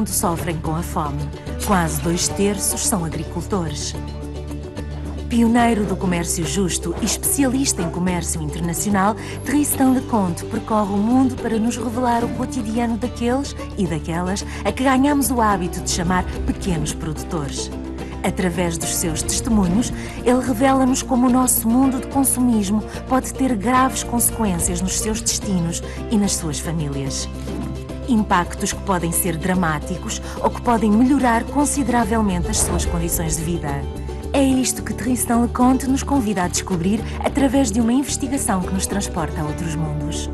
mundo sofrem com a fome. Quase 2/3 são agricultores. Pioneiro do comércio justo e especialista em comércio internacional, Tristan Leconte percorre o mundo para nos revelar o cotidiano daqueles e daquelas a que ganhamos o hábito de chamar pequenos produtores. Através dos seus testemunhos, ele revela-nos como o nosso mundo de consumismo pode ter graves consequências nos seus destinos e nas suas famílias. Impactos que podem ser dramáticos ou que podem melhorar consideravelmente as suas condições de vida. É isto que Tristan Leconte nos convida a descobrir através de uma investigação que nos transporta a outros mundos.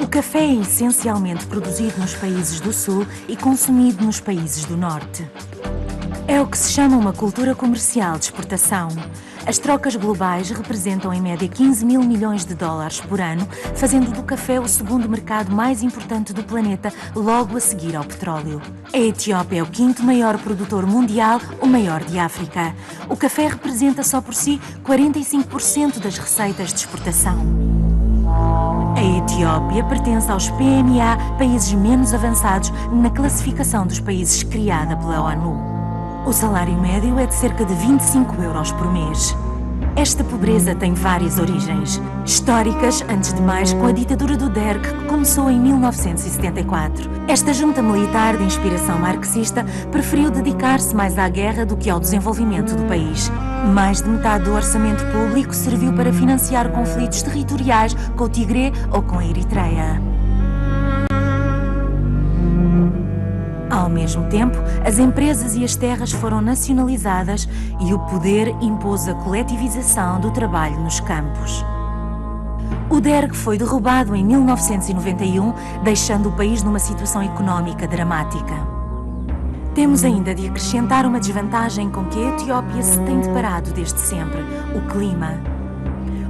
O café é essencialmente produzido nos países do Sul e consumido nos países do Norte. É o que se chama uma cultura comercial de exportação. As trocas globais representam em média 15 mil milhões de dólares por ano, fazendo do café o segundo mercado mais importante do planeta, logo a seguir ao petróleo. A Etiópia é o quinto maior produtor mundial, o maior de África. O café representa só por si 45% das receitas de exportação. A Etiópia pertence aos PMA, países menos avançados, na classificação dos países criada pela ONU. O salário médio é de cerca de 25 euros por mês. Esta pobreza tem várias origens. Históricas, antes de mais, com a ditadura do Derg, que começou em 1974. Esta junta militar de inspiração marxista preferiu dedicar-se mais à guerra do que ao desenvolvimento do país. Mais de metade do orçamento público serviu para financiar conflitos territoriais com o Tigré ou com a Eritreia. Ao mesmo tempo, as empresas e as terras foram nacionalizadas e o poder impôs a coletivização do trabalho nos campos. O Derg foi derrubado em 1991, deixando o país numa situação económica dramática. Temos ainda de acrescentar uma desvantagem com que a Etiópia se tem deparado desde sempre: o clima.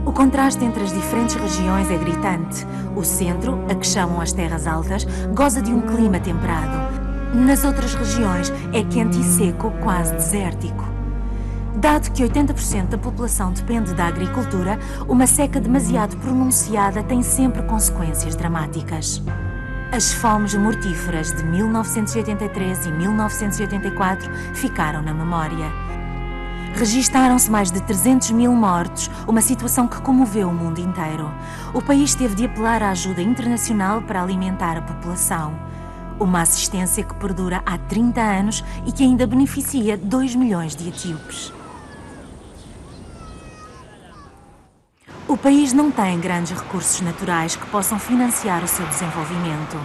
O contraste entre as diferentes regiões é gritante. O centro, a que chamam as terras altas, goza de um clima temperado. Nas outras regiões é quente e seco, quase desértico. Dado que 80% da população depende da agricultura, uma seca demasiado pronunciada tem sempre consequências dramáticas. As fomes mortíferas de 1983 e 1984 ficaram na memória. Registaram-se mais de 300 mil mortos, uma situação que comoveu o mundo inteiro. O país teve de apelar à ajuda internacional para alimentar a população. Uma assistência que perdura há 30 anos e que ainda beneficia 2 milhões de etíopes. O país não tem grandes recursos naturais que possam financiar o seu desenvolvimento.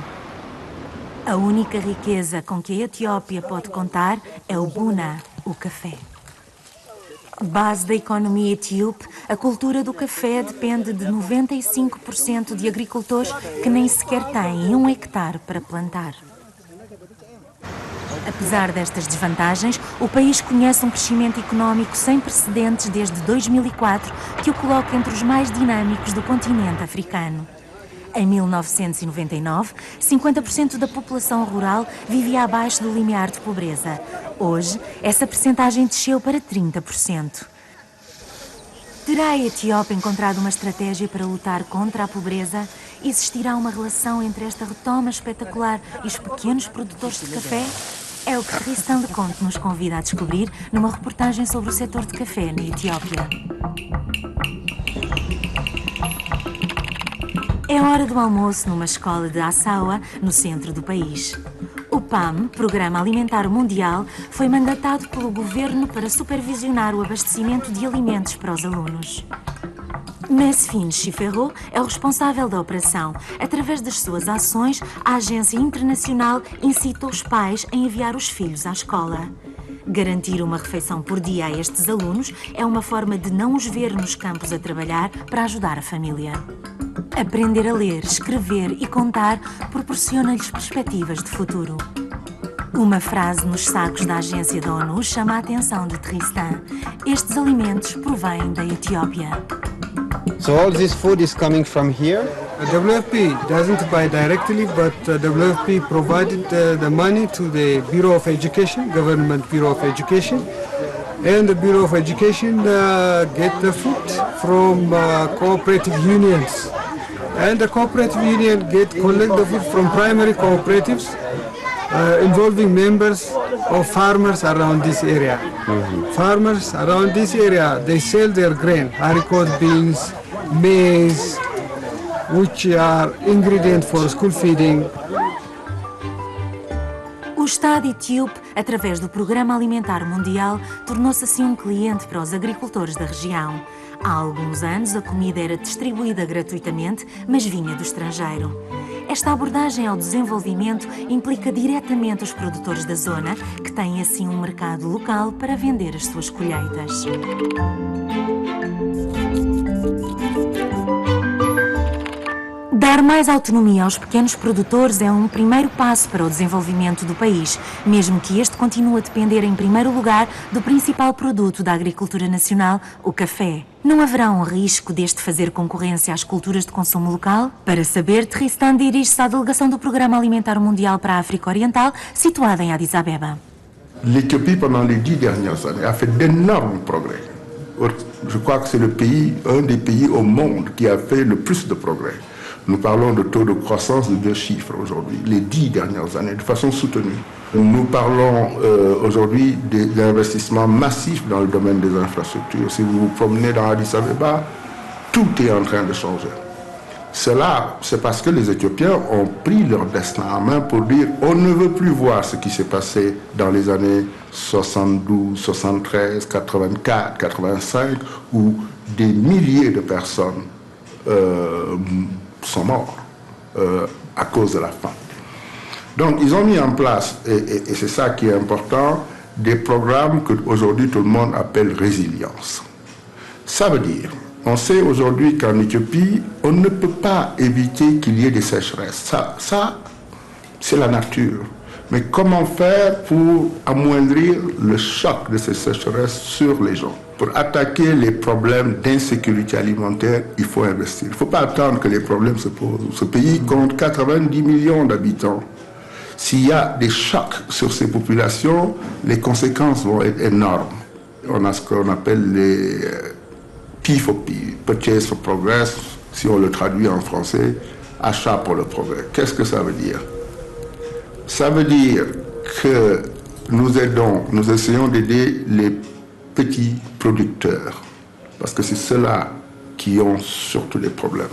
A única riqueza com que a Etiópia pode contar é o buna, o café. Base da economia etíope, a cultura do café depende de 95% de agricultores que nem sequer têm 1 hectare para plantar. Apesar destas desvantagens, o país conhece um crescimento económico sem precedentes desde 2004, que o coloca entre os mais dinâmicos do continente africano. Em 1999, 50% da população rural vivia abaixo do limiar de pobreza. Hoje, essa percentagem desceu para 30%. Terá a Etiópia encontrado uma estratégia para lutar contra a pobreza? Existirá uma relação entre esta retoma espetacular e os pequenos produtores de café? É o que Tristan Leconte nos convida a descobrir numa reportagem sobre o setor de café na Etiópia. É hora do almoço numa escola de Assawa, no centro do país. O PAM, Programa Alimentar Mundial, foi mandatado pelo governo para supervisionar o abastecimento de alimentos para os alunos. Mesfin Chiferro é o responsável da operação. Através das suas ações, a agência internacional incita os pais a enviar os filhos à escola. Garantir uma refeição por dia a estes alunos é uma forma de não os ver nos campos a trabalhar para ajudar a família. Aprender a ler, escrever e contar proporciona-lhes perspectivas de futuro. Uma frase nos sacos da agência da ONU chama a atenção de Tristan. Estes alimentos provêm da Etiópia. So all this food is coming from here? WFP doesn't buy directly, but WFP provided the money to the Bureau of Education, Government Bureau of Education, And the Bureau of Education get the food from cooperative unions. And the cooperative union collect the food from primary cooperatives involving members of farmers around this area. Farmers around this area, they sell their grain, haricot beans, maize, which are ingredients for school feeding. O Estado etíope, através do Programa Alimentar Mundial, tornou-se assim um cliente para os agricultores da região. Há alguns anos a comida era distribuída gratuitamente, mas vinha do estrangeiro. Esta abordagem ao desenvolvimento implica diretamente os produtores da zona, que têm assim um mercado local para vender as suas colheitas. Dar mais autonomia aos pequenos produtores é um primeiro passo para o desenvolvimento do país, mesmo que este continue a depender em primeiro lugar do principal produto da agricultura nacional, o café. Não haverá um risco deste fazer concorrência às culturas de consumo local? Para saber, Tristan dirige-se à delegação do Programa Alimentar Mundial para a África Oriental, situada em Addis Abeba. L'Éthiopie, pendant les 10 dernières années, a fait d'énormes progrès. Je crois que c'est un des pays au monde qui a fait le plus de progrès. Nous parlons de taux de croissance de 2 chiffres aujourd'hui, les 10 dernières années, de façon soutenue. Nous parlons aujourd'hui d'investissements massifs dans le domaine des infrastructures. Si vous vous promenez dans Addis Abeba, tout est en train de changer. Cela, c'est parce que les Éthiopiens ont pris leur destin en main pour dire on ne veut plus voir ce qui s'est passé dans les années 72, 73, 84, 85, où des milliers de personnes sont morts à cause de la faim. Donc ils ont mis en place, et c'est ça qui est important, des programmes qu'aujourd'hui tout le monde appelle résilience. Ça veut dire, on sait aujourd'hui qu'en Éthiopie, on ne peut pas éviter qu'il y ait des sécheresses. Ça c'est la nature. Mais comment faire pour amoindrir le choc de ces sécheresses sur les gens? Pour attaquer les problèmes d'insécurité alimentaire, il faut investir. Il ne faut pas attendre que les problèmes se posent. Ce pays compte 90 millions d'habitants. S'il y a des chocs sur ces populations, les conséquences vont être énormes. On a ce qu'on appelle les P4P, Purchase for Progress, si on le traduit en français, achat pour le progrès. Qu'est-ce que ça veut dire? Ça veut dire que nous essayons d'aider les petits producteurs, parce que c'est ceux-là qui ont surtout les problèmes.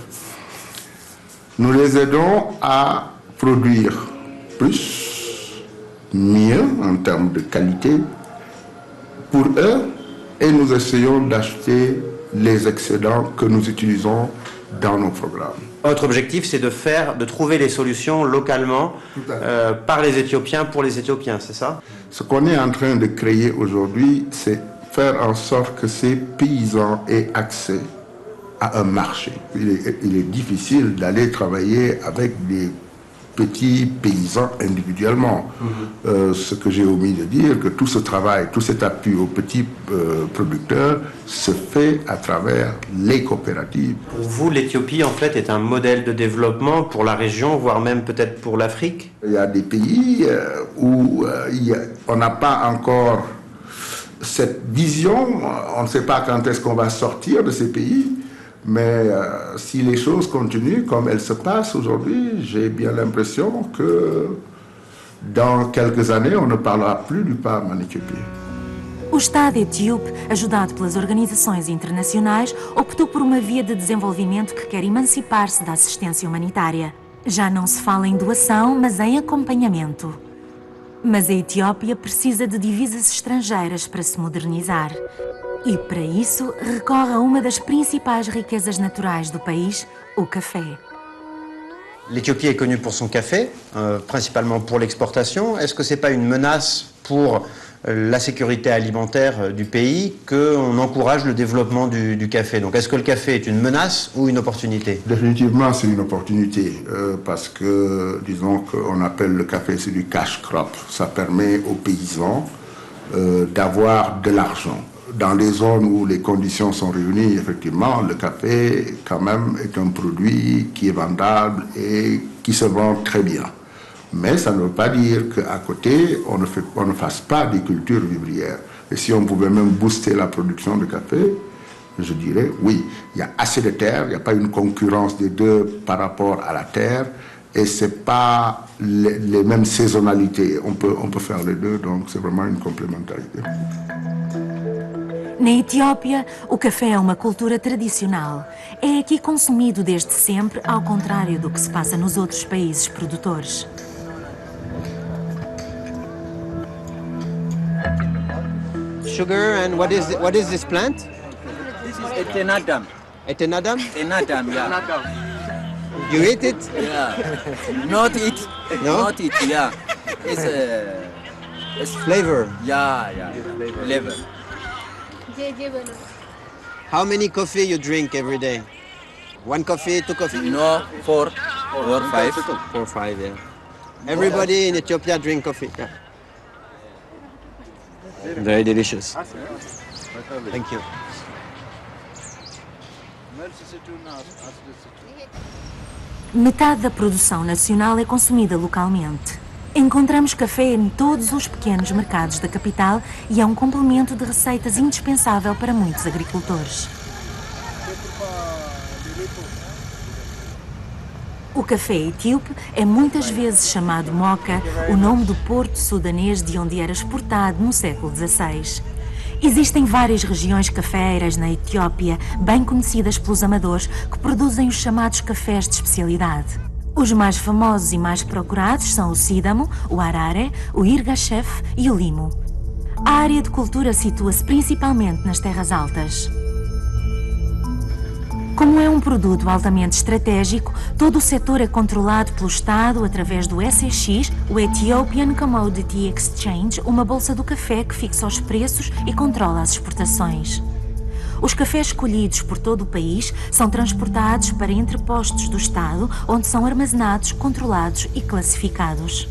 Nous les aidons à produire plus, mieux en termes de qualité pour eux, et nous essayons d'acheter les excédents que nous utilisons dans nos programmes. Votre objectif, c'est de trouver les solutions localement par les Éthiopiens, pour les Éthiopiens, c'est ça? Ce qu'on est en train de créer aujourd'hui, c'est faire en sorte que ces paysans aient accès à un marché. Il est difficile d'aller travailler avec des petits paysans individuellement. Ce que j'ai omis de dire, que tout ce travail, tout cet appui aux petits producteurs se fait à travers les coopératives. Pour vous, l'Éthiopie, en fait, est un modèle de développement pour la région, voire même peut-être pour l'Afrique? Il y a des pays où on n'a pas encore cette vision. On ne sait pas quand est-ce qu'on va sortir de ces pays. Mais si les choses continuent comme elles se passent aujourd'hui, j'ai bien l'impression que dans quelques années, on ne parlera plus du PAM en Éthiopie. O Estado etíope, ajudado pelas organizações internacionais, optou por uma via de desenvolvimento que quer emancipar-se da assistência humanitária. Já não se fala em doação, mas em acompanhamento. Mas a Etiópia precisa de divisas estrangeiras para se modernizar. E para isso recorre a uma das principais riquezas naturais do país, o café. L'Éthiopie est connue pour son café, principalement pour l'exportation. Est-ce que ce n'est pas une menace pour la sécurité alimentaire du pays qu'on encourage le développement du café? Donc est-ce que le café est une menace ou une opportunité? Définitivement, c'est une opportunité parce que, disons qu'on appelle le café, c'est du cash crop. Ça permet aux paysans d'avoir de l'argent. Dans les zones où les conditions sont réunies, effectivement, le café, quand même, est un produit qui est vendable et qui se vend très bien. Mais ça ne veut pas dire qu'à côté, on ne fasse pas des cultures vivrières. Et si on pouvait même booster la production de café, je dirais oui, il y a assez de terre, il n'y a pas une concurrence des deux par rapport à la terre, et ce n'est pas les mêmes saisonnalités. On peut faire les deux, donc c'est vraiment une complémentarité. Na Etiópia, o café é uma cultura tradicional. É aqui consumido desde sempre, ao contrário do que se passa nos outros países produtores. Sugar, and what is this plant? This is Etenadam. Etenadam? Etenadam, yeah. You eat it? Yeah. Not it. No? Not it, yeah. It's Flavor. yeah. Flavor. How many coffee you drink every day? 1 coffee, 2 coffee? No, 4 or 5. 4 or 5, yeah. Everybody in Ethiopia drink coffee. Yeah. Very delicious. Thank you. Metade da produção nacional é consumida localmente. Encontramos café em todos os pequenos mercados da capital e é um complemento de receitas indispensável para muitos agricultores. O café etíope é muitas vezes chamado mocha, o nome do porto sudanês de onde era exportado no século XVI. Existem várias regiões cafeeiras na Etiópia, bem conhecidas pelos amadores, que produzem os chamados cafés de especialidade. Os mais famosos e mais procurados são o Sidamo, o Harare, o Irgachef e o Limo. A área de cultura situa-se principalmente nas terras altas. Como é um produto altamente estratégico, todo o setor é controlado pelo Estado através do ECX, o Ethiopian Commodity Exchange, uma bolsa do café que fixa os preços e controla as exportações. Os cafés colhidos por todo o país são transportados para entrepostos do Estado, onde são armazenados, controlados e classificados.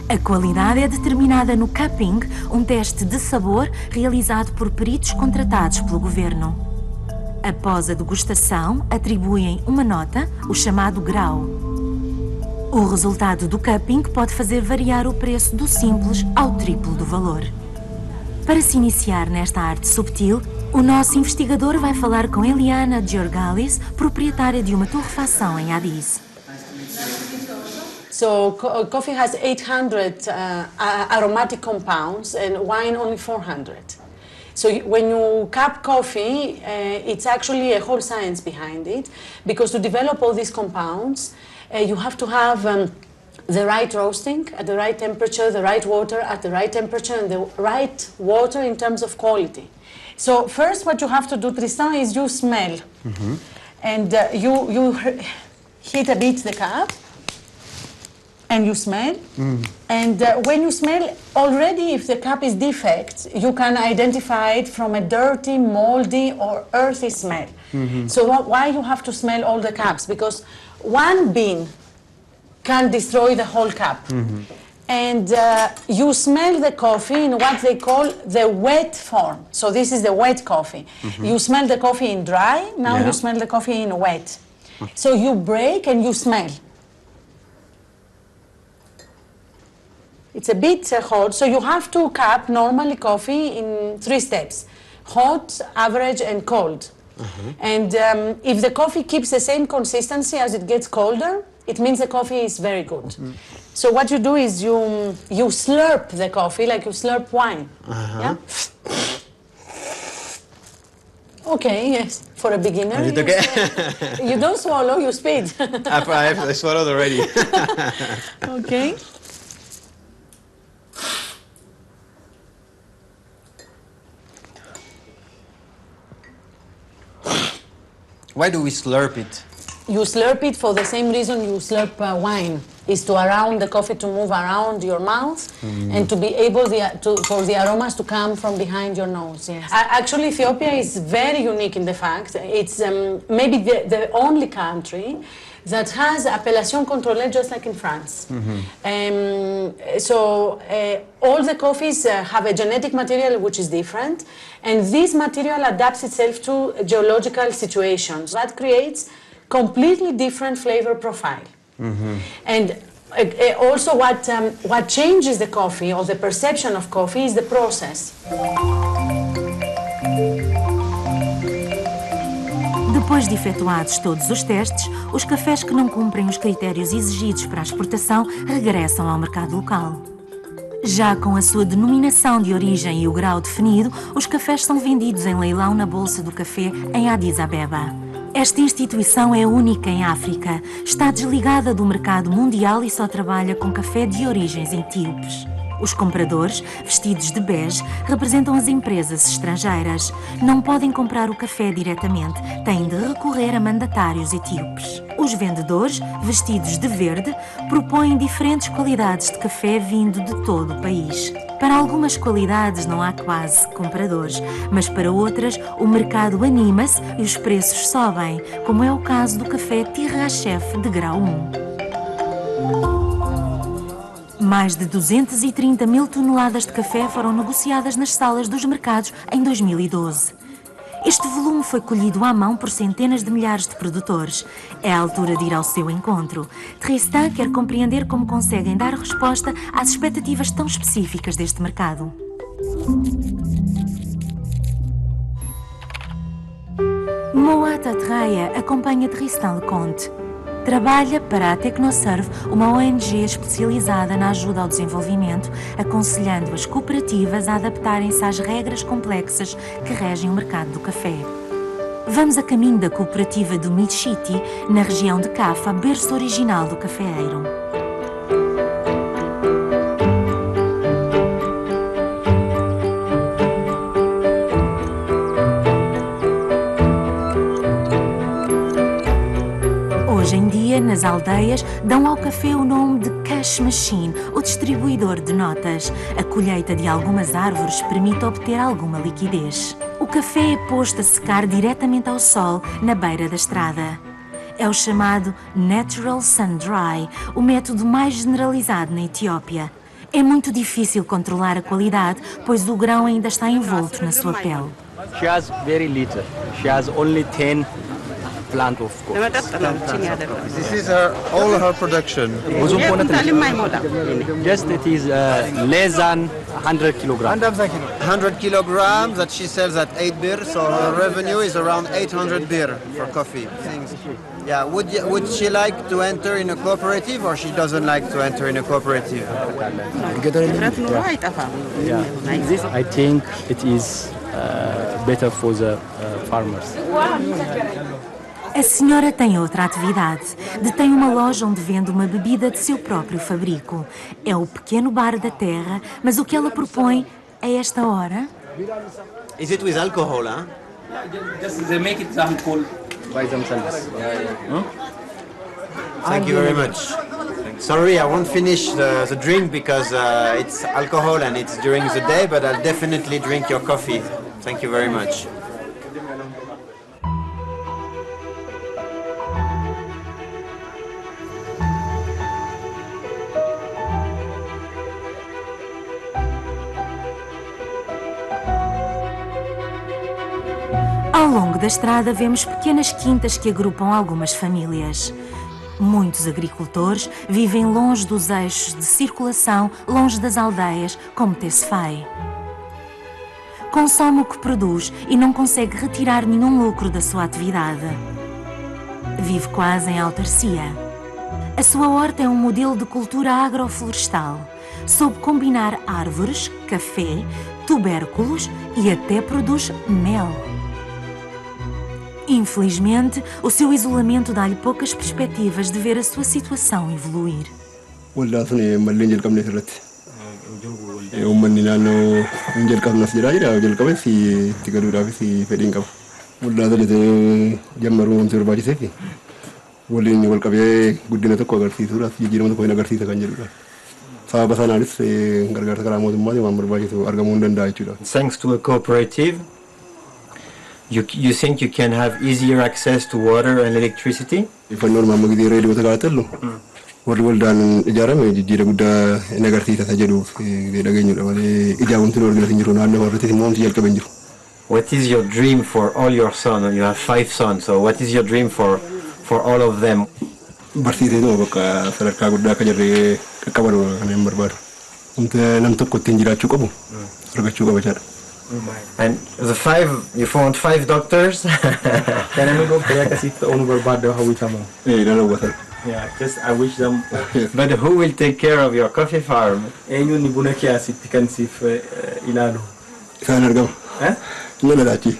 A qualidade é determinada no cupping, um teste de sabor realizado por peritos contratados pelo governo. Após a degustação, atribuem uma nota, o chamado grau. O resultado do cupping pode fazer variar o preço do simples ao triplo do valor. Para se iniciar nesta arte subtil, o nosso investigador vai falar com Eliana Georgalis, proprietária de uma torrefação em Addis. So coffee has 800 aromatic compounds and wine only 400. So when you cup coffee, it's actually a whole science behind it, because to develop all these compounds, you have to have the right roasting at the right temperature, the right water at the right temperature, and the right water in terms of quality. So first what you have to do, Tristan, is you smell. Mm-hmm. And you heat a bit the cup, and you smell. Mm. And when you smell, already if the cup is defect, you can identify it from a dirty, moldy, or earthy smell. Mm-hmm. So why you have to smell all the cups? Because one bean can destroy the whole cup. Mm-hmm. And you smell the coffee in what they call the wet form. So this is the wet coffee. Mm-hmm. You smell the coffee in dry, now you smell the coffee in wet. Okay. So you break and you smell. It's a bit hot, so you have to cup normally coffee in 3 steps: hot, average, and cold. Mm-hmm. And if the coffee keeps the same consistency as it gets colder, it means the coffee is very good. Mm-hmm. So what you do is you slurp the coffee like you slurp wine. Uh-huh. Yeah? Okay, yes, for a beginner. Is it okay? You don't swallow, you spit. I swallowed already. Okay. Why do we slurp it? You slurp it for the same reason you slurp wine, is to allow the coffee to move around your mouth and to be able for the aromas to come from behind your nose. Yes. Actually, Ethiopia is very unique in the fact it's maybe the only country that has appellation contrôlée just like in France. Mm-hmm. All the coffees have a genetic material which is different, and this material adapts itself to geological situations. That creates completely different flavor profile. Mm-hmm. And Also, what changes the coffee or the perception of coffee is the process. Depois de efetuados todos os testes, os cafés que não cumprem os critérios exigidos para a exportação regressam ao mercado local. Já com a sua denominação de origem e o grau definido, os cafés são vendidos em leilão na Bolsa do Café em Addis Abeba. Esta instituição é única em África, está desligada do mercado mundial e só trabalha com café de origens etíopes. Os compradores, vestidos de bege, representam as empresas estrangeiras. Não podem comprar o café diretamente, têm de recorrer a mandatários etíopes. Os vendedores, vestidos de verde, propõem diferentes qualidades de café vindo de todo o país. Para algumas qualidades não há quase compradores, mas para outras o mercado anima-se e os preços sobem, como é o caso do café Tirachef de grau 1. Mais de 230 mil toneladas de café foram negociadas nas salas dos mercados em 2012. Este volume foi colhido à mão por centenas de milhares de produtores. É a altura de ir ao seu encontro. Tristan quer compreender como conseguem dar resposta às expectativas tão específicas deste mercado. Moat Atreia acompanha Tristan Leconte. Trabalha para a Tecnoserve, uma ONG especializada na ajuda ao desenvolvimento, aconselhando as cooperativas a adaptarem-se às regras complexas que regem o mercado do café. Vamos a caminho da cooperativa do Michiti, na região de Cafa, berço original do cafeeiro. Hoje em dia, nas aldeias, dão ao café o nome de cash machine, o distribuidor de notas. A colheita de algumas árvores permite obter alguma liquidez. O café é posto a secar diretamente ao sol, na beira da estrada. É o chamado Natural Sun Dry, o método mais generalizado na Etiópia. É muito difícil controlar a qualidade, pois o grão ainda está envolto na sua pele. She has very little. She has only 10 plant of coffee. This is all her production. Just it is less than 100 kilograms. 100 kilograms that she sells at 8 birr, so her revenue is around 800 birr for coffee. Yeah, would she like to enter in a cooperative or she doesn't like to enter in a cooperative? This, I think it is better for the farmers. A senhora tem outra atividade. Detém uma loja onde vende uma bebida de seu próprio fabrico. É o pequeno bar da terra, mas o que ela propõe a esta hora? Is it with alcohol, huh? Just they make it cold by themselves. Thank you very much. Sorry, I won't finish the drink because it's alcohol and it's during the day, but I'll definitely drink your coffee. Thank you very much. Ao longo da estrada vemos pequenas quintas que agrupam algumas famílias. Muitos agricultores vivem longe dos eixos de circulação, longe das aldeias, como Tesfaye. Consome o que produz e não consegue retirar nenhum lucro da sua atividade. Vive quase em autarcia. A sua horta é um modelo de cultura agroflorestal. Soube combinar árvores, café, tubérculos e até produz mel. Infelizmente, o seu isolamento dá-lhe poucas perspectivas de ver a sua situação evoluir. Thanks to a cooperative, you think you can have easier access to water and electricity? What is your dream for all your sons? You have 5 sons, so what is your dream for all of them? barsiisee bakka sadarkaa guddaa akka jirre qaqqabanu kan hin barbaadu. Nam tokko ittiin jiraachuu qabu argachuu qaba jechuudha. And the 5, you found 5 doctors? Can I go play a own barbado how we come on? Yeah, just I wish them. But who will take care of your coffee farm? Enyo ni buna kia si sif ilalo. Isaan argama. Lola daqui.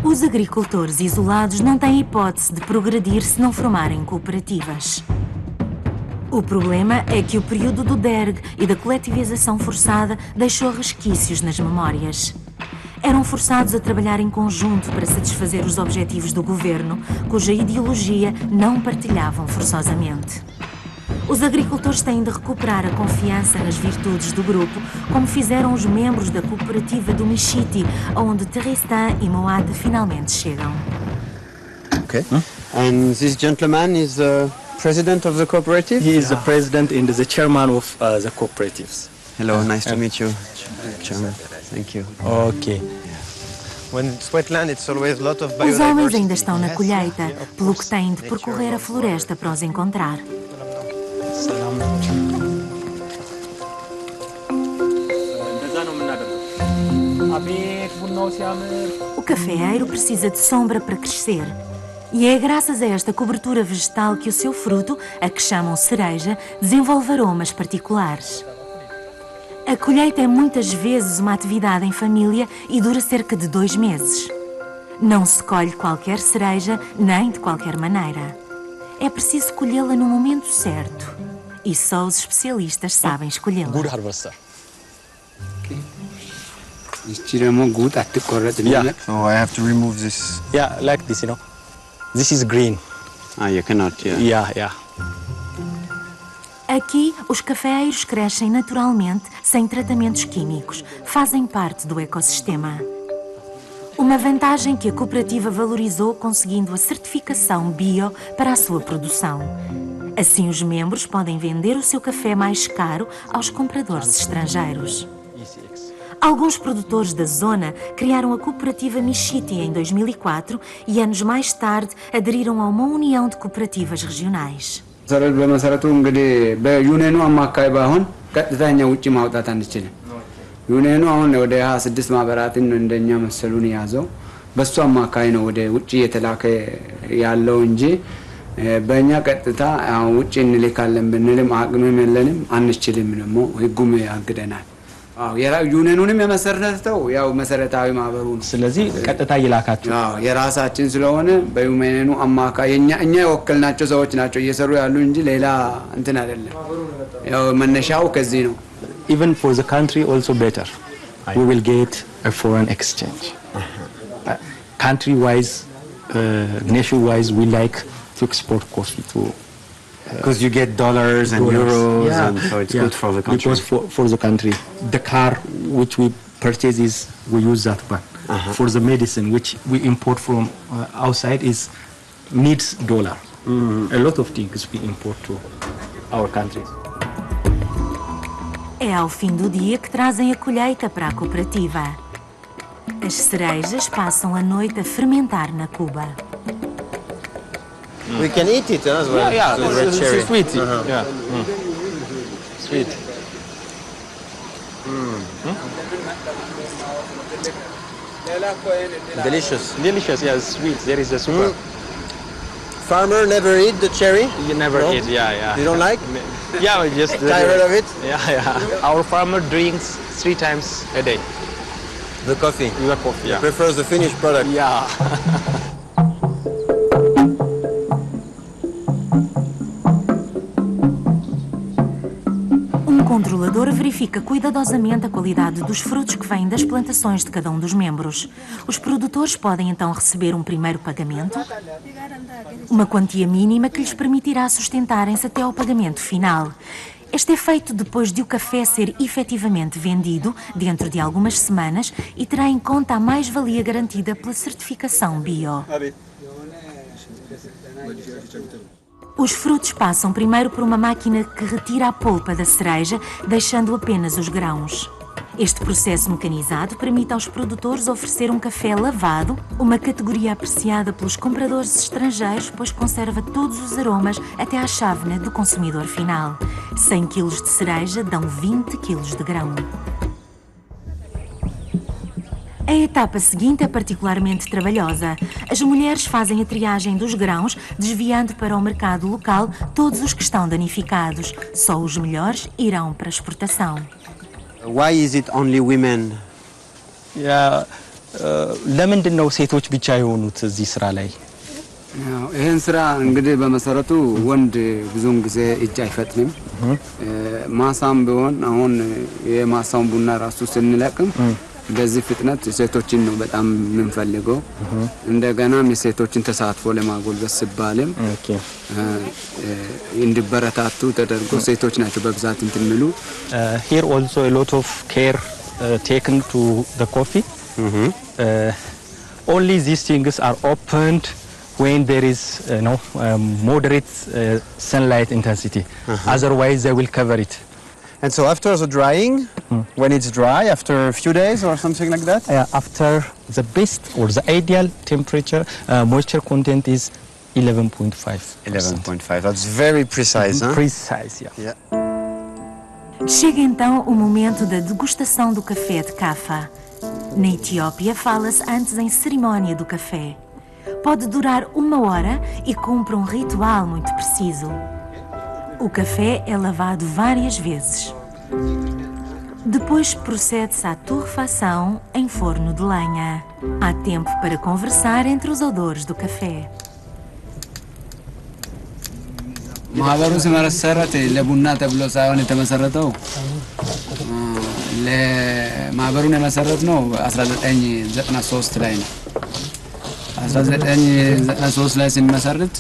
Os agricultores isolados não têm hipótese de progredir se não formarem cooperativas. O problema é que o período do DERG e da coletivização forçada deixou resquícios nas memórias. Eram forçados a trabalhar em conjunto para satisfazer os objetivos do governo, cuja ideologia não partilhavam forçosamente. Os agricultores têm de recuperar a confiança nas virtudes do grupo, como fizeram os membros da cooperativa do Michiti, onde Tristan e Moata finalmente chegam. Okay. And this gentleman is the president of the cooperative? He is the president and the chairman of the cooperatives. Hello, nice to meet you, Chairman. Thank you. Okay. When it's wetland, it's always a lot of Os biodiversity. homens ainda estão na colheita, pelo que têm de percorrer a floresta para os encontrar. O cafeeiro precisa de sombra para crescer. E é graças a esta cobertura vegetal que o seu fruto, a que chamam cereja, desenvolve aromas particulares. A colheita é muitas vezes uma atividade em família e dura cerca de 2 meses. Não se colhe qualquer cereja, nem de qualquer maneira. É preciso colhê-la no momento certo. E só os especialistas sabem escolhê-la. Good harvester. Yeah. So I have to remove this. Yeah, like this, you know. This is green. Ah, you cannot, yeah. Yeah. Aqui, os cafeeiros crescem naturalmente, sem tratamentos químicos. Fazem parte do ecossistema. Uma vantagem que a cooperativa valorizou conseguindo a certificação bio para a sua produção. Assim, os membros podem vender o seu café mais caro aos compradores estrangeiros. Alguns produtores da zona criaram a cooperativa Michiti em 2004 e anos mais tarde aderiram a uma união de cooperativas regionais. በመሰረቱ እንግዲህ በዩኔኑ አማካይ ባይሆን ቀጥታኛ ውጪ ማውጣት አንችልም። ዩኔኑ አሁን ወደ 26 ማህበራትን እንደኛ መሰሉን ያዘው በሱ አማካይ ነው ወደ ውጪ የተላከ ያለው እንጂ በእኛ ቀጥታ ውጪ እንልካለን ብንልም አቅምም የለንም አንችልም ደግሞ ህጉም ያግደናል። ዩኔኑንም የመሰረተው ያው መሰረታዊ ማህበሩ ነው። ስለዚህ ቀጥታ ይላካችሁ የራሳችን ስለሆነ በዩኔኑ አማካይ እኛ የወከልናቸው ሰዎች ናቸው እየሰሩ ያሉ እንጂ ሌላ እንትን አይደለም። ያው መነሻው ከዚህ ነው። Even for the country also better. We will get a foreign exchange. Country-wise, nation-wise, we like to export coffee to. Because you get dollars and euros, and so it's good for the country. Because for the country, the car which we purchase we use that one. For the medicine which we import from outside needs dollar. A lot of things we import to our country. É ao fim do dia que trazem a colheita para a cooperativa. As cerejas passam a noite a fermentar na cuba. We can eat it as well. Yeah, it's sweet. Yeah. Sweet. Delicious. Delicious, yes, sweet. There is a super. Farmer never eat the cherry? You never eat, yeah. You don't like? Yeah, we just... Tired of it? Yeah. Our farmer drinks 3 times a day. The coffee? The coffee, yeah. Prefers the finished product? Yeah. Um controlador verifica cuidadosamente a qualidade dos frutos que vêm das plantações de cada um dos membros. Os produtores podem então receber um primeiro pagamento, uma quantia mínima que lhes permitirá sustentarem-se até ao pagamento final. Este é feito depois de o café ser efetivamente vendido dentro de algumas semanas e terá em conta a mais-valia garantida pela certificação bio. Os frutos passam primeiro por uma máquina que retira a polpa da cereja, deixando apenas os grãos. Este processo mecanizado permite aos produtores oferecer um café lavado, uma categoria apreciada pelos compradores estrangeiros, pois conserva todos os aromas até à chávena do consumidor final. 100 kg de cereja dão 20 kg de grão. A etapa seguinte é particularmente trabalhosa. As mulheres fazem a triagem dos grãos, desviando para o mercado local todos os que estão danificados. Só os melhores irão para exportação. Why is it only women? ለምንድን ነው ሴቶች ብቻ የሆኑት እዚህ ስራ ላይ? ይህን ስራ እንግዲህ በመሰረቱ ወንድ ብዙውን ጊዜ እጅ አይፈጥንም። ማሳም ቢሆን አሁን የማሳውን ቡና ራሱ ስንለቅም በዚህ ፍጥነት ሴቶችን ነው በጣም የምንፈልገው። እንደገናም የሴቶችን ተሳትፎ ለማጎልበት ሲባልም እንዲበረታቱ ተደርጎ ሴቶች ናቸው በብዛት እንትን የሚሉ። Here also a lot of care taken to the coffee. Only these things are opened when there is moderate sunlight intensity. Otherwise they will cover it. And so after the drying, when it's dry, after a few days or something like that? After the best or the ideal temperature, moisture content is 11.5. 11.5, that's very precise, huh? Precise, yeah. Chega então o momento da degustação do café de Kaffa. Na Etiópia, fala-se antes em cerimónia do café. Pode durar 1 hora e cumpre um ritual muito preciso. O café é lavado várias vezes. Depois procede-se à torrefação em forno de lenha. Há tempo para conversar entre os odores do café. ማህበሩ ሲመሰረት ለቡና ተብሎ ሳይሆን የተመሰረተው ለማህበሩን የመሰረትነው 1993 ላይ ነው። 1993 ላይ ሲመሰረት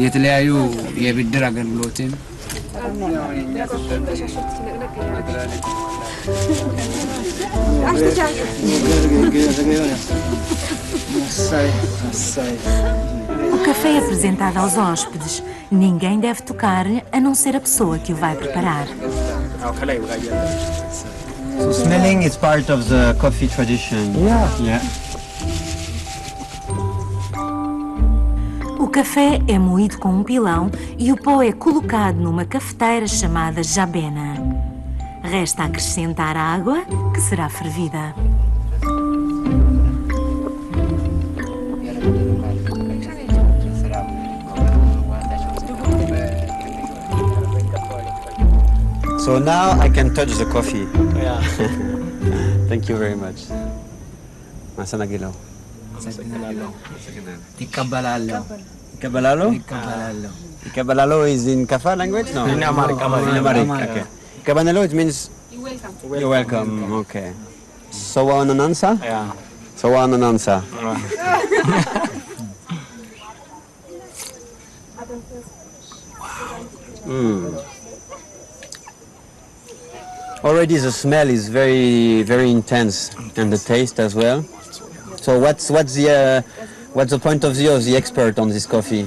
የተለያዩ የብድር አገልግሎትን O café é apresentado aos hóspedes. Ninguém deve tocar-lhe a não ser a pessoa que o vai preparar. So smelling is part of the coffee tradition. Yeah. O café é moído com um pilão e o pó é colocado numa cafeteira chamada jabena. Resta acrescentar água, que será fervida. So now I can touch the coffee. Yeah. Thank you very much. Masanagilaw. ይቀበላለሁ Ikabalalo? ይቀበላለሁ Ikabalalo is in Kaffa language? No. In Amharic. Okay. Ikabalalo it means you're welcome. Okay. Sawa nanansa? Yeah. Sawa nanansa. Already the smell is very intense, and the taste as well. So what's the point of view of the expert on this coffee?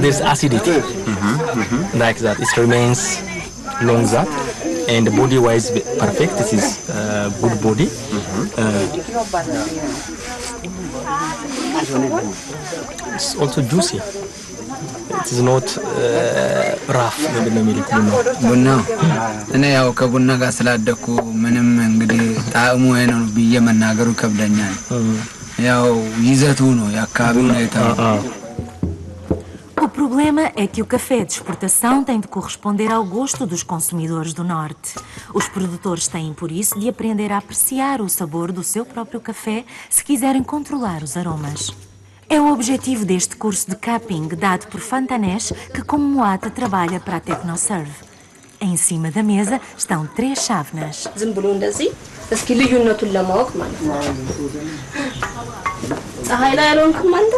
There's acidity, like that. It remains longer, and body-wise perfect. It is good body. It's also juicy. It is not rough. ቡናው እኔ ያው ከቡና ጋር ስላደኩ ምንም እንግዲህ ጣዕሙ ይሄ ነው ብዬ መናገሩ ከብደኛል። ያው ይዘቱ ነው የአካባቢው ሁኔታ። O problema é que o café de exportação tem de corresponder ao gosto dos consumidores do Norte. Os produtores têm, por isso, de aprender a apreciar o sabor do seu próprio café se quiserem controlar os aromas. É o objetivo deste curso de cupping dado por Fantanesh, que como Moata trabalha para a TechnoServe. Em cima da mesa estão 3 chávenas. ዝም ብሎ እንደዚህ እስኪ ልዩነቱን ለማወቅ ማለት ነው። ፀሐይ ላይ ያለውንኩም አንተ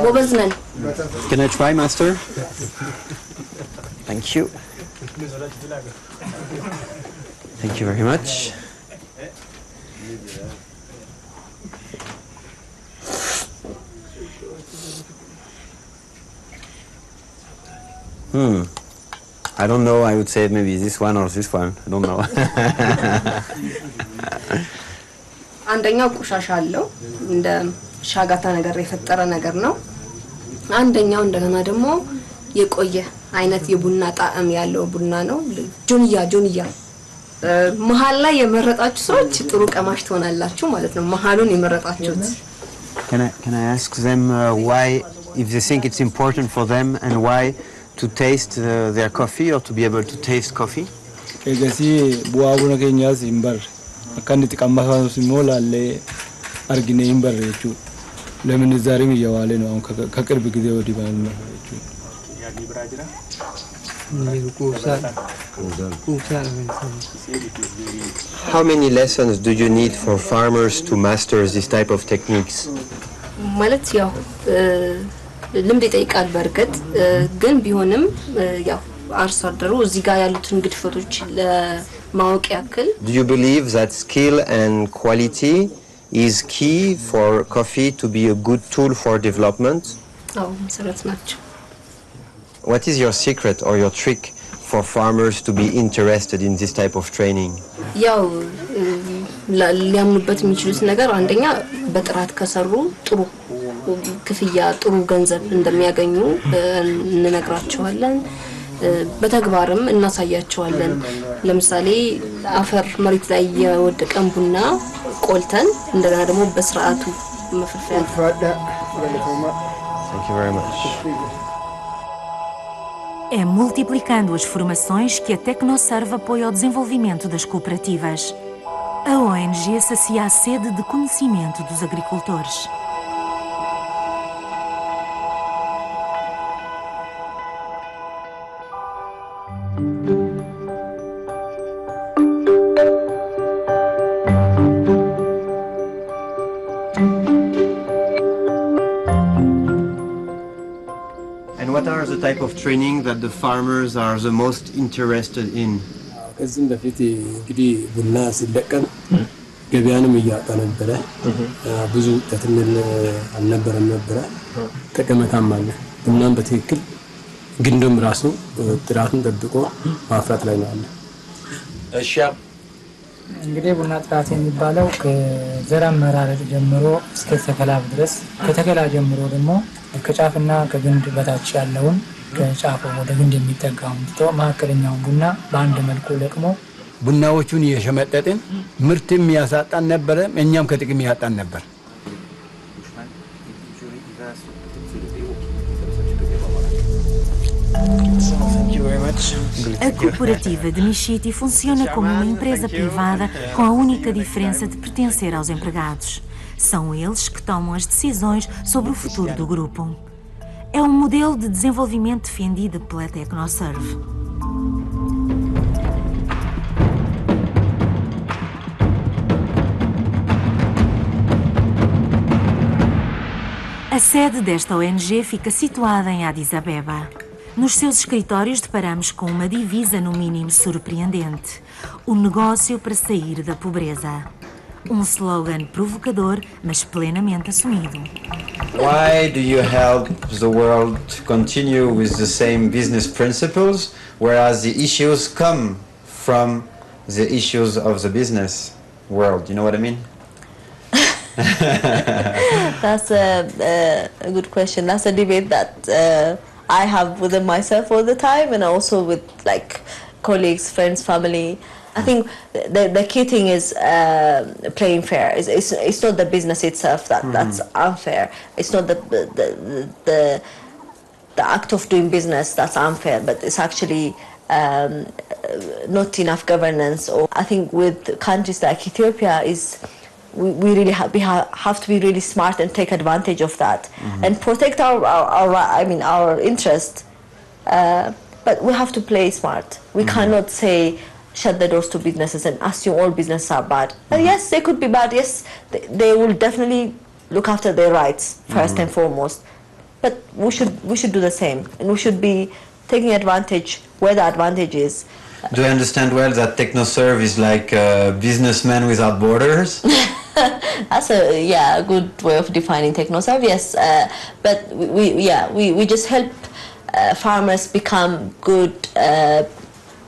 ጎበዝ ነን። Can I try, master? Thank you. Thank you very much. I don't know. I would say maybe this one or this one. I don't know. አንደኛው ቆሻሻ አለው እንደ ሻጋታ ነገር የፈጠረ ነገር ነው። አንደኛው እንደገና ደግሞ የቆየ አይነት የቡና ጣዕም ያለው ቡና ነው። ጆንያ መሃል ላይ የመረጣችሁ ሰዎች ጥሩ ቀማሽ ትሆናላችሁ ማለት ነው። መሃሉን የመረጣችሁት Can I ask them why, if they think it's important for them, and why to taste their coffee or to be able to taste coffee? Egasi bu'a buna keenyaas hin barre akkan itti qammafamus immoo laallee argine hin barre jechuudha. Lamni zaarim iyyawaale no ka qirbi ጊዜ ወዲህ ባል ነው jechuudha. How many lessons do you need for farmers to master this type of techniques? ማለት ያው ልምድ ይጠይቃል በርግጥ ግን ቢሆንም ያው አርሶ አደሩ እዚህ ጋር ያሉትን ግድፈቶች ለማወቅ ያክል Do you believe that skill and quality is key for coffee to be a good tool for development? አዎ መሰረት ናቸው። What is your secret or your trick for farmers to be interested in this type of training? ያው ሊያምኑበት የሚችሉት ነገር አንደኛ በጥራት ከሰሩ ጥሩ ክፍያ ጥሩ ገንዘብ እንደሚያገኙ እንነግራቸዋለን። በተግባርም እናሳያቸዋለን። ለምሳሌ አፈር መሬት ላይ የወደቀን ቡና ቆልተን እንደገና ደግሞ በስርዓቱ መፈፈያ Thank you very much. É multiplicando as formações que a Tecnoserve apoia o desenvolvimento das cooperativas. A ONG sacia a sede de conhecimento dos agricultores. And what are the type of training that the farmers are the most interested in? ከዚህም በፊት እንግዲህ ቡና ሲለቀም ገበያንም እያጣ ነበረ። ብዙ ተትምል አልነበረም ነበረ። ጠቀመታም አለ። ቡናን በትክክል ግንዱም ራሱ ጥራቱን ጠብቆ ማፍራት ላይ ነው አለ። እሺ እንግዲህ ቡና ጥራት የሚባለው ከዘር አመራረጥ ጀምሮ እስከ ተከላ ድረስ ከተከላ ጀምሮ ደግሞ ከጫፍና ከግንድ በታች ያለውን ከጫፉ ወደ ግንድ የሚጠጋውን ማከለኛው ቡና በአንድ መልኩ ለቅሞ ቡናዎቹን እየሸመጠጥን ምርትም ያሳጣን ነበር፣ እኛም ከጥቅም ያጣን ነበር። A cooperativa de Michiti funciona como uma empresa privada com a única diferença de pertencer aos empregados. São eles que tomam as decisões sobre o futuro do grupo. É um modelo de desenvolvimento defendido pela Tecnoserve. A sede desta ONG fica situada em Addis Abeba. Nos seus escritórios deparamos com uma divisa no mínimo surpreendente: o negócio para sair da pobreza. Um slogan provocador, mas plenamente assumido. Why do you help the world to continue with the same business principles, whereas the issues come from the issues of the business world? You know what I mean? That's a good question. That's a debate that I have within myself all the time, and also with like colleagues, friends, family. I think the key thing is playing fair. It's not the business itself that's unfair. It's not the act of doing business that's unfair, but it's actually not enough governance. Or I think with countries like Ethiopia we really have to be really smart and take advantage of that and protect our interest. But we have to play smart. We cannot say shut the doors to businesses and assume all businesses are bad. And yes, they could be bad. Yes, they will definitely look after their rights first and foremost. But we should do the same, and we should be taking advantage where the advantage is. Do I understand well that Tecnoserve is like businessmen without borders? That's a good way of defining Tecnoserve. Yes, but we just help farmers become good,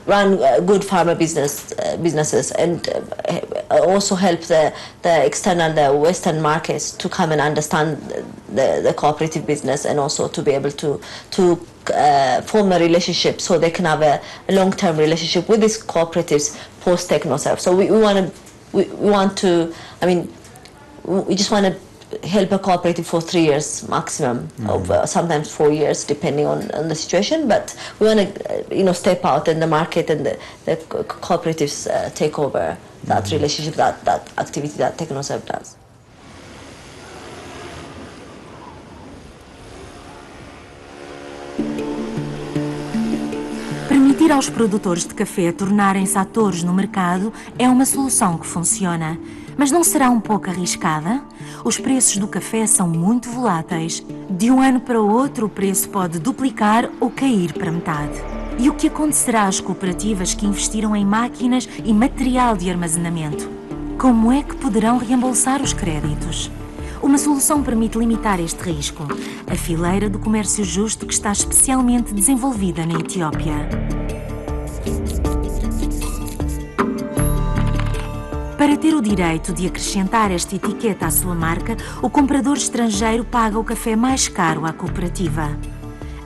run good farmer businesses, and also help the external, the Western markets to come and understand the cooperative business, and also to be able to form a relationship so they can have a long-term relationship with these cooperatives post TechnoServe. So we just want to help a cooperative for 3 years maximum, of sometimes 4 years, depending on the situation. But we want to, step out in the market, and the cooperatives take over that relationship, that activity that TechnoServe does. Permitir aos produtores de café tornarem-se atores no mercado é uma solução que funciona. Mas não será um pouco arriscada? Os preços do café são muito voláteis. De um ano para o outro, o preço pode duplicar ou cair para metade. E o que acontecerá às cooperativas que investiram em máquinas e material de armazenamento? Como é que poderão reembolsar os créditos? Uma solução permite limitar este risco. A fileira do comércio justo, que está especialmente desenvolvida na Etiópia. Para ter o direito de acrescentar esta etiqueta à sua marca, o comprador estrangeiro paga o café mais caro à cooperativa.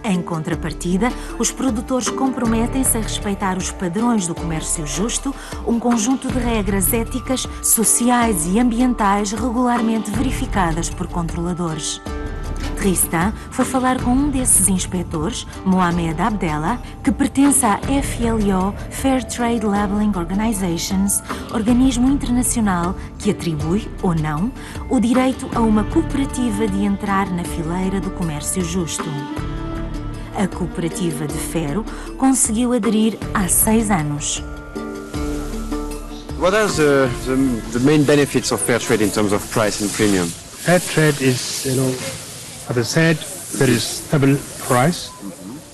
Em contrapartida, os produtores comprometem-se a respeitar os padrões do comércio justo, um conjunto de regras éticas, sociais e ambientais regularmente verificadas por controladores. Tristan foi falar com um desses inspetores, Mohamed Abdella, que pertence à FLO, Fair Trade Labeling Organizations, organismo internacional que atribui, ou não, o direito a uma cooperativa de entrar na fileira do comércio justo. A cooperativa de Fero conseguiu aderir há 6 anos. What are the main benefits of fair trade in terms of price and premium? Fair trade is, as I said, there is stable price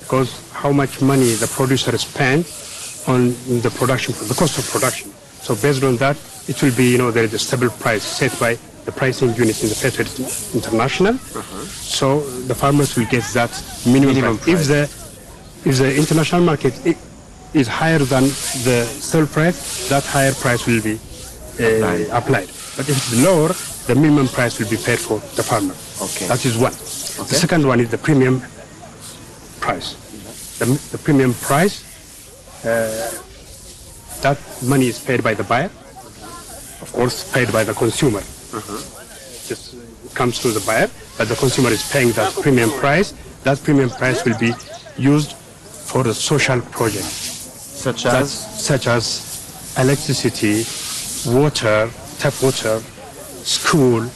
because how much money the producer spends on the production, the cost of production. So based on that, it will be, there is a stable price set by the pricing unit in the Fair Trade International. So the farmers will get that minimum price. If the international market is higher than the sale price, that higher price will be applied. But if it's lower, the minimum price will be paid for the farmer. Okay. That is one. Okay. The second one is the premium price. The premium price, that money is paid by the buyer, of course paid by the consumer. Just comes to the buyer, but the consumer is paying that premium price. That premium price will be used for the social projects. Such as electricity, water, tap water, school.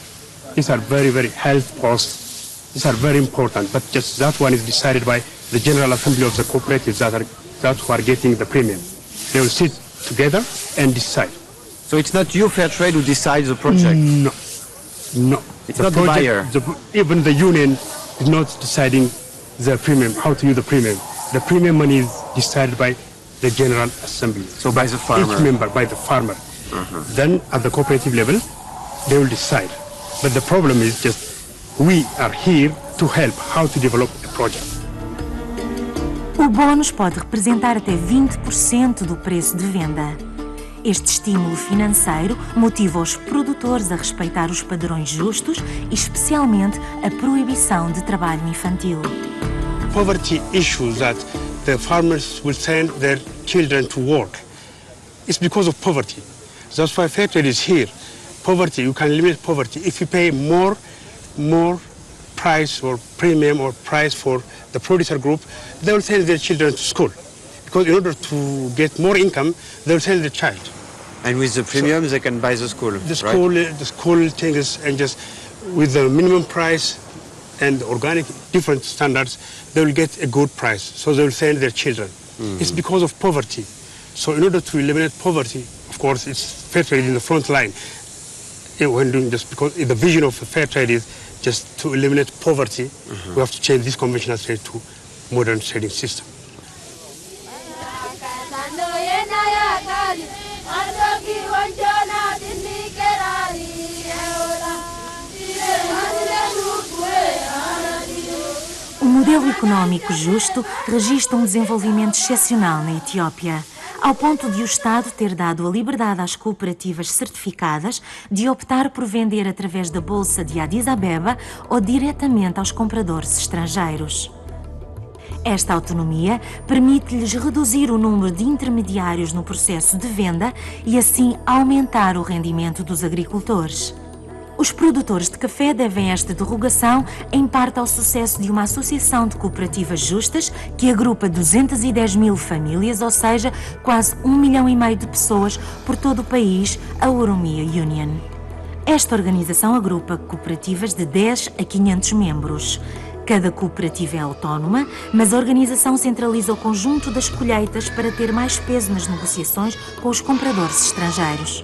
These are very, very health costs. These are very important, but just that one is decided by the General Assembly of the cooperatives that who are getting the premium. They will sit together and decide. So it's not you, Fair Trade, who decides the project? No. It's not the buyer? Even the union is not deciding the premium, how to use the premium. The premium money is decided by the General Assembly. So by the farmer? Each member, by the farmer. Then at the cooperative level, they will decide. But the problem is just we are here to help how to develop a project. O bónus pode representar até 20% do preço de venda. Este estímulo financeiro motiva os produtores a respeitar os padrões justos e, especialmente, a proibição de trabalho infantil. Poverty issues that the farmers will send their children to work. It's because of poverty. That's why Fair Trade is here. Poverty, you can eliminate poverty. If you pay more price or premium or price for the producer group, they will send their children to school. Because in order to get more income, they will send the child. And with the premium, they can buy the school, the school things, and just with the minimum price and organic different standards, they will get a good price. So they will send their children. It's because of poverty. So in order to eliminate poverty, of course, it's Fair Trade in the front line. When doing just because the vision of the Fair Trade is just to eliminate poverty, we have to change this conventional trade to modern trading system. O modelo económico justo registra um desenvolvimento excepcional na Etiópia, ao ponto de o Estado ter dado a liberdade às cooperativas certificadas de optar por vender através da Bolsa de Addis Abeba ou diretamente aos compradores estrangeiros. Esta autonomia permite-lhes reduzir o número de intermediários no processo de venda e assim aumentar o rendimento dos agricultores. Os produtores de café devem esta derrogação em parte ao sucesso de uma associação de cooperativas justas que agrupa 210 mil famílias, ou seja, quase 1,5 milhão de pessoas por todo o país, a Oromia Union. Esta organização agrupa cooperativas de 10 a 500 membros. Cada cooperativa é autónoma, mas a organização centraliza o conjunto das colheitas para ter mais peso nas negociações com os compradores estrangeiros.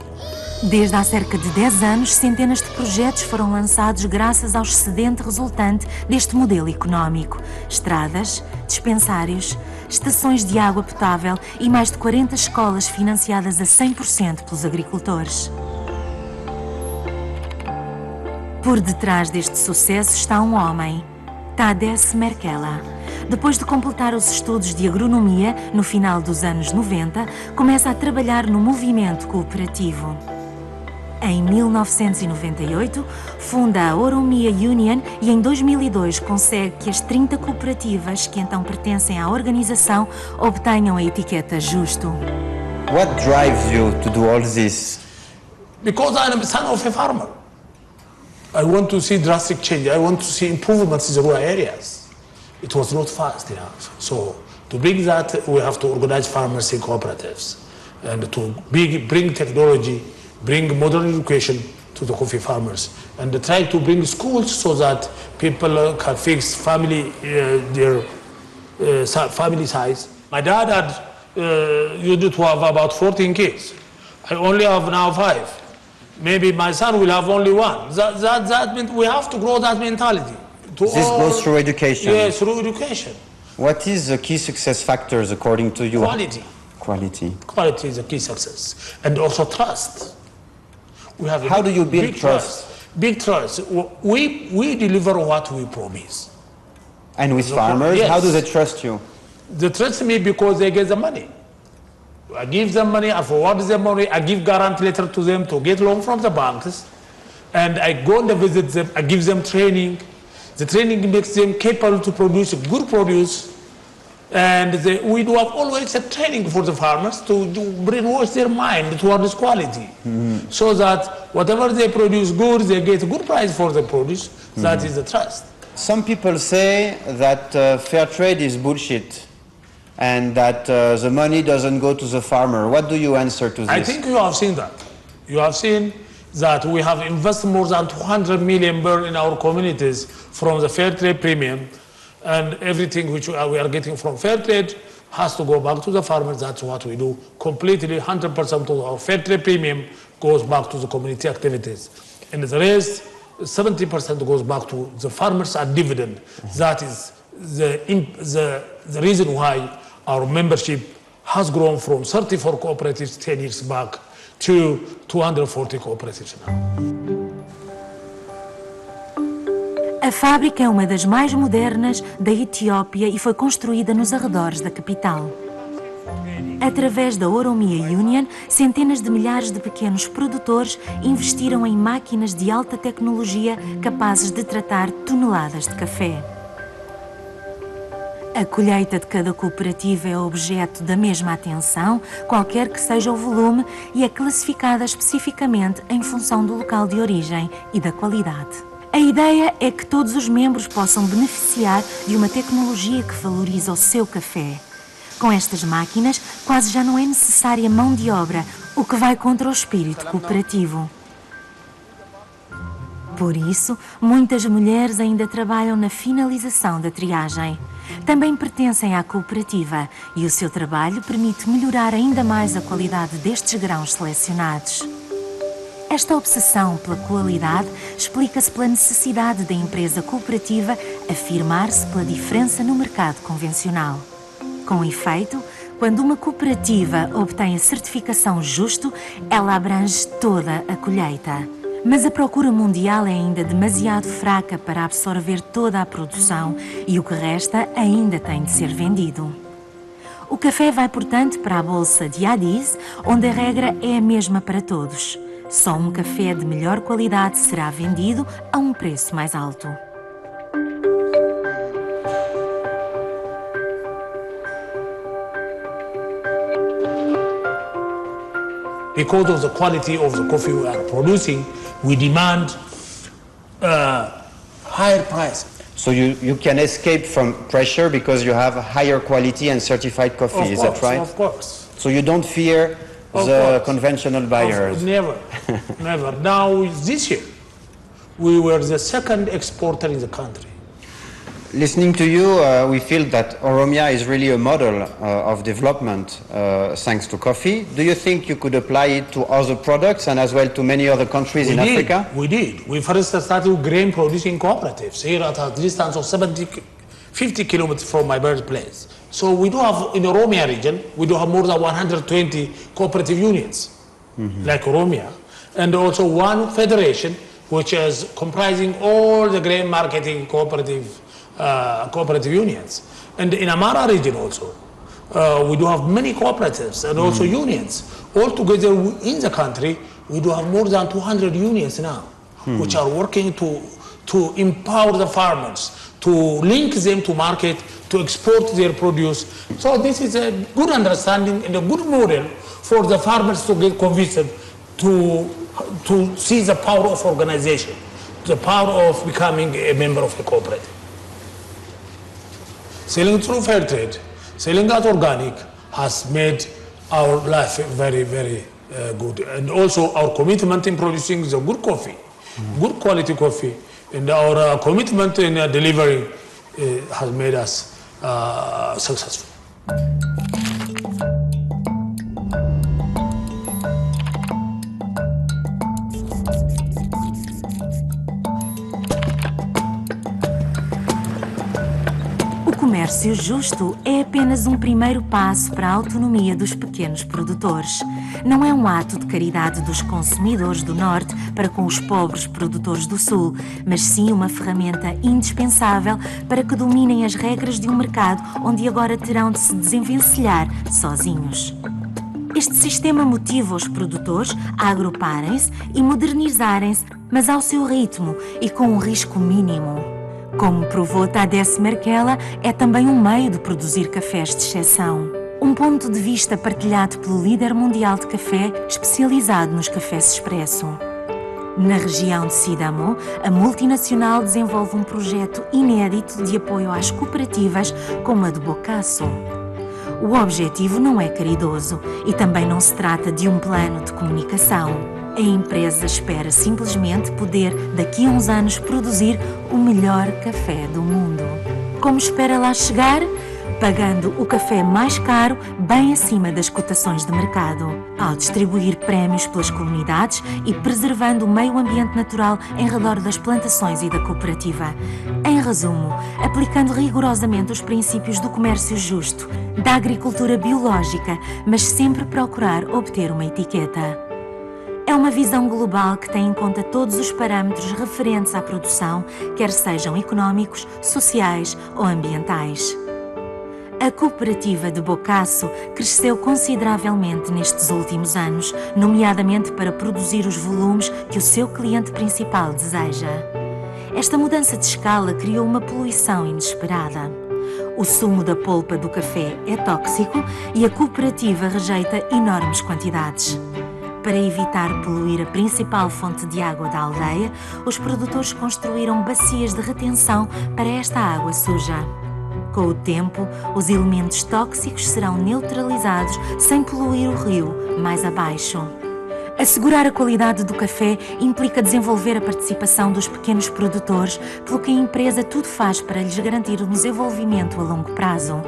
Desde há cerca de 10 anos, centenas de projetos foram lançados graças ao excedente resultante deste modelo económico. Estradas, dispensários, estações de água potável e mais de 40 escolas financiadas a 100% pelos agricultores. Por detrás deste sucesso está um homem, Tadesse Merkela. Depois de completar os estudos de agronomia, no final dos anos 90, começa a trabalhar no movimento cooperativo. Em 1998, funda a Oromia Union e em 2002 consegue que as 30 cooperativas que então pertencem à organização obtenham a etiqueta Justo. What drives you to do all this? Because I am a son of a farmer. I want to see drastic change. I want to see improvements in the rural areas. It was not fast enough. So to bring that, we have to organize farmers in cooperatives and to bring technology, bring modern education to the coffee farmers, and try to bring schools so that people can fix family family size. My dad had used to have about 14 kids. I only have now 5. Maybe my son will have only 1. That means we have to grow that mentality. This goes through education. Yes, through education. What is the key success factors according to you? Quality. Quality. Quality is the key success, and also trust. We have How do you build trust? Big trust. We deliver what we promise. And with farmers, yes. How do they trust you? They trust me because they get the money. I give them money, I forward them money, I give guarantee letter to them to get loan from the banks, and I go and visit them, I give them training. The training makes them capable to produce good produce, and we do have always a training for the farmers to brainwash their mind towards quality, so that whatever they produce good, they get a good price for the produce. That is the trust. Some people say that fair trade is bullshit and that the money doesn't go to the farmer. What do you answer to this? I think you have seen that. You have seen that we have invested more than 200 million in our communities from the fair trade premium, and everything which we are getting from fair trade has to go back to the farmers. That's what we do. Completely 100% of our fair trade premium goes back to the community activities. And the rest, 70% goes back to the farmers at dividend. That is the reason why our membership has grown from 34 cooperatives 10 years back to 240 cooperatives now. A fábrica é uma das mais modernas da Etiópia e foi construída nos arredores da capital. Através da Oromia Union, centenas de milhares de pequenos produtores investiram em máquinas de alta tecnologia capazes de tratar toneladas de café. A colheita de cada cooperativa é objeto da mesma atenção, qualquer que seja o volume, e é classificada especificamente em função do local de origem e da qualidade. A ideia é que todos os membros possam beneficiar de uma tecnologia que valoriza o seu café. Com estas máquinas, quase já não é necessária mão de obra, o que vai contra o espírito cooperativo. Por isso, muitas mulheres ainda trabalham na finalização da triagem. Também pertencem à cooperativa e o seu trabalho permite melhorar ainda mais a qualidade destes grãos selecionados. Esta obsessão pela qualidade explica-se pela necessidade da empresa cooperativa afirmar-se pela diferença no mercado convencional. Com efeito, quando uma cooperativa obtém a certificação Justo, ela abrange toda a colheita. Mas a procura mundial é ainda demasiado fraca para absorver toda a produção e o que resta ainda tem de ser vendido. O café vai, portanto, para a bolsa de Addis, onde a regra é a mesma para todos. Só um café de melhor qualidade será vendido a um preço mais alto. Because of the quality of the coffee we are producing, we demand higher price. So you can escape from pressure because you have higher quality and certified coffee, is that right? Of course. So you don't fear the conventional buyers? Never, never. Now, this year, we were the second exporter in the country. Listening to you, we feel that Oromia is really a model of development thanks to coffee. Do you think you could apply it to other products and as well to many other countries in Africa? We did. We first started with grain producing cooperatives here at a distance of 50 kilometers from my birthplace. So we do have, in Oromia region, we do have more than 120 cooperative unions, like Oromia, and also one federation, which is comprising all the grain marketing cooperative unions. And in Amara region also, we do have many cooperatives and also unions. Altogether in the country, we do have more than 200 unions now, which are working to empower the farmers, to link them to market, to export their produce. So this is a good understanding and a good model for the farmers to get convinced to see the power of organization, the power of becoming a member of a cooperative. Selling through fair trade, selling at organic has made our life very, very good. And also our commitment in producing the good coffee, good quality coffee, and our commitment in delivering has made us successful. O comércio justo é apenas um primeiro passo para a autonomia dos pequenos produtores. Não é um ato de caridade dos consumidores do Norte para com os pobres produtores do Sul, mas sim uma ferramenta indispensável para que dominem as regras de um mercado onde agora terão de se desenvencilhar sozinhos. Este sistema motiva os produtores a agruparem-se e modernizarem-se, mas ao seu ritmo e com um risco mínimo. Como provou Tadesse Merkela, é também um meio de produzir cafés de exceção. Um ponto de vista partilhado pelo líder mundial de café, especializado nos cafés expresso. Na região de Sidamo, a multinacional desenvolve um projeto inédito de apoio às cooperativas como a de Bocasso. O objetivo não é caridoso e também não se trata de um plano de comunicação. A empresa espera simplesmente poder, daqui a uns anos, produzir o melhor café do mundo. Como espera lá chegar? Pagando o café mais caro, bem acima das cotações de mercado, ao distribuir prémios pelas comunidades e preservando o meio ambiente natural em redor das plantações e da cooperativa. Em resumo, aplicando rigorosamente os princípios do comércio justo, da agricultura biológica, mas sempre procurar obter uma etiqueta. É uma visão global que tem em conta todos os parâmetros referentes à produção, quer sejam económicos, sociais ou ambientais. A cooperativa de Bocasso cresceu consideravelmente nestes últimos anos, nomeadamente para produzir os volumes que o seu cliente principal deseja. Esta mudança de escala criou uma poluição inesperada. O sumo da polpa do café é tóxico e a cooperativa rejeita enormes quantidades. Para evitar poluir a principal fonte de água da aldeia, os produtores construíram bacias de retenção para esta água suja. Com o tempo, os elementos tóxicos serão neutralizados sem poluir o rio mais abaixo. Assegurar a qualidade do café implica desenvolver a participação dos pequenos produtores, pelo que a empresa tudo faz para lhes garantir um desenvolvimento a longo prazo.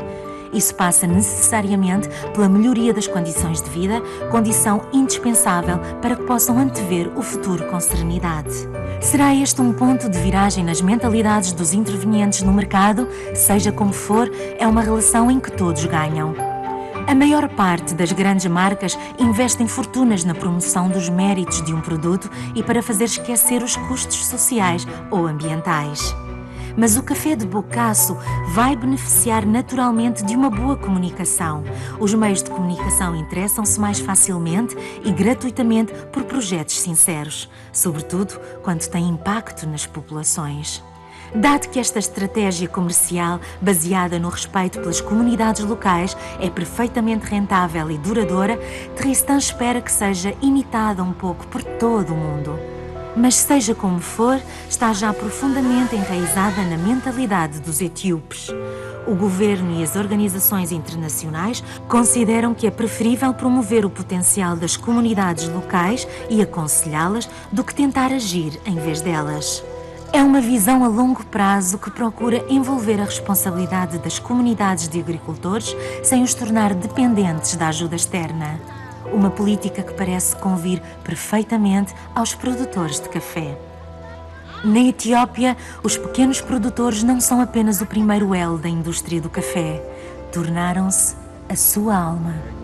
Isso passa necessariamente pela melhoria das condições de vida, condição indispensável para que possam antever o futuro com serenidade. Será este um ponto de viragem nas mentalidades dos intervenientes no mercado? Seja como for, é uma relação em que todos ganham. A maior parte das grandes marcas investem fortunas na promoção dos méritos de um produto e para fazer esquecer os custos sociais ou ambientais. Mas o café de Bocasso vai beneficiar naturalmente de uma boa comunicação. Os meios de comunicação interessam-se mais facilmente e gratuitamente por projetos sinceros, sobretudo quando têm impacto nas populações. Dado que esta estratégia comercial, baseada no respeito pelas comunidades locais, é perfeitamente rentável e duradoura, Tristan espera que seja imitada um pouco por todo o mundo. Mas seja como for, está já profundamente enraizada na mentalidade dos etíopes. O governo e as organizações internacionais consideram que é preferível promover o potencial das comunidades locais e aconselhá-las do que tentar agir em vez delas. É uma visão a longo prazo que procura envolver a responsabilidade das comunidades de agricultores sem os tornar dependentes da ajuda externa. Uma política que parece convir perfeitamente aos produtores de café. Na Etiópia, os pequenos produtores não são apenas o primeiro elo da indústria do café, tornaram-se a sua alma.